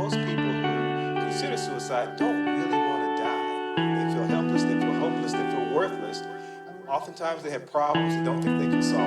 most people who consider suicide don't really want to die. They feel helpless, they feel hopeless, they feel worthless. Oftentimes they have problems they don't think they can solve.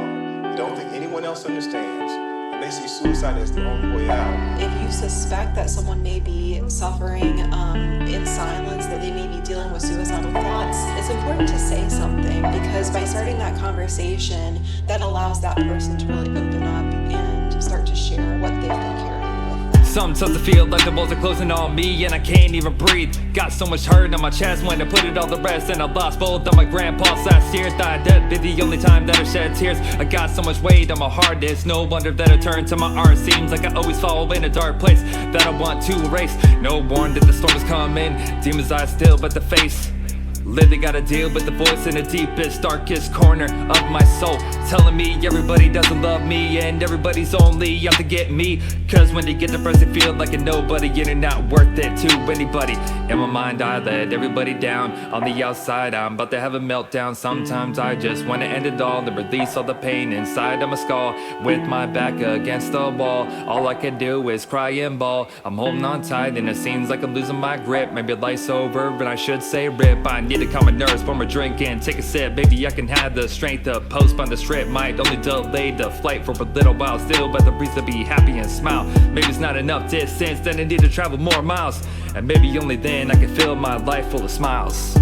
They don't think anyone else understands. And they see suicide as the only way out. If you suspect that someone may be suffering in silence, that they may be dealing with suicidal thoughts, it's important to say something, because by starting that conversation, that allows that person to really open up and start to share what they've been carrying with. Sometimes I feel like the walls are closing on me and I can't even breathe. Got so much hurt on my chest when I put it all to rest, and I lost both of my grandpas last year. Thought that'd be the only time that I shed tears. I got so much weight on my heart, it's no wonder that I turn to my art. Seems like I always fall in a dark place that I want to erase. No warning that the storm is coming, demons I still but the face. Lately gotta deal with the voice in the deepest, darkest corner of my soul, telling me everybody doesn't love me and everybody's only out to get me. Cause when you get depressed you feel like a nobody and you're not worth it to anybody. In my mind I let everybody down, on the outside I'm about to have a meltdown. Sometimes I just wanna end it all and release all the pain inside of my skull. With my back against the wall, all I can do is cry and bawl. I'm holding on tight and it seems like I'm losing my grip. Maybe life's over but I should say rip. I need to calm my nerves, pour my drink and take a sip. Maybe I can have the strength to postpone the trip. Might only delay the flight for a little while still, but the reason to be happy and smile. Maybe it's not enough distance, then I need to travel more miles. And maybe only then I can fill my life full of smiles.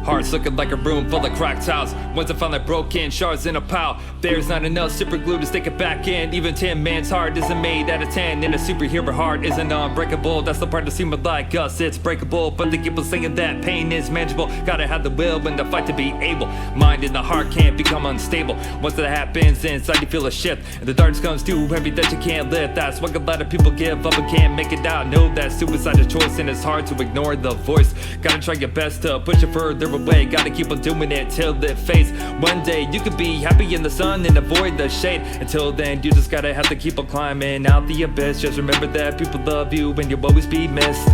Hearts looking like a room full of cracked tiles. Once I found like broken shards in a pile. There's not enough super glue to stick it back in. Even 10 man's heart isn't made out of 10. And a superhero heart isn't unbreakable. That's the part that seems like us, it's breakable. But they keep on saying that pain is manageable. Gotta have the will and the fight to be able. Mind and the heart can't become unstable. Once that happens, inside you feel a shift. And the darkness comes too heavy that you can't lift. That's why a lot of people give up and can't make it out. Know that suicide's a choice and it's hard to ignore the voice. Gotta try your best to push it further away. Gotta keep on doing it till it fades. One day you could be happy in the sun and avoid the shade. Until then you just gotta have to keep on climbing out the abyss. Just remember that people love you and you'll always be missed.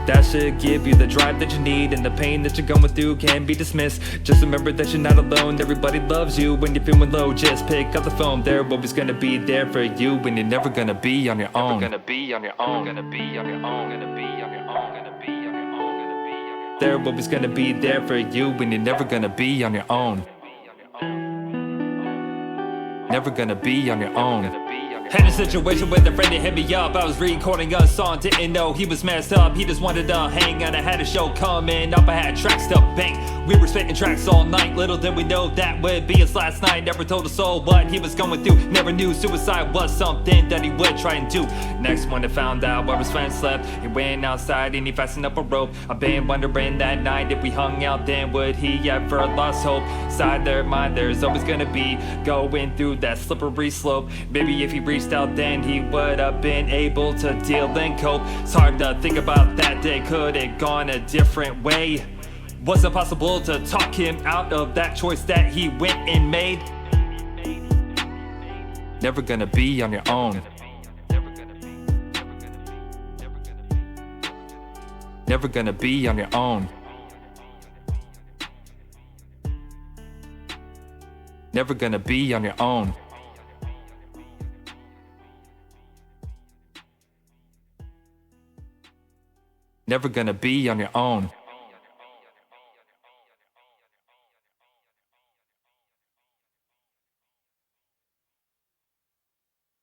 That should give you the drive that you need, and the pain that you're going through can be dismissed. Just remember that you're not alone, everybody loves you. When you're feeling low, just pick up the phone. They're always gonna be there for you when you're never gonna be on your own. Never gonna be on your own. Gonna be on your own. Gonna be on your own. Gonna be on your own. Gonna be on your own. They're always gonna be there for you when you're never gonna be on your own. Never gonna be on your own. Had a situation with a friend that hit me up. I was recording a song, didn't know he was messed up. He just wanted to hang out. I had a show coming up, I had tracks to bang. We were spitting tracks all night. Little did we know that would be his last night. Never told a soul what he was going through. Never knew suicide was something that he would try and do. Next when I found out where his friend slept, he went outside and he fastened up a rope. I've been wondering that night if we hung out then would he ever lost hope. Inside their mind there's always gonna be going through that slippery slope. Maybe if he reached out then he would have been able to deal and cope. It's hard to think about that day, could it gone a different way? Was it possible to talk him out of that choice that he went and made? Never gonna be on your own. Never gonna be on your own. Never gonna be on your own. Never gonna be on your own.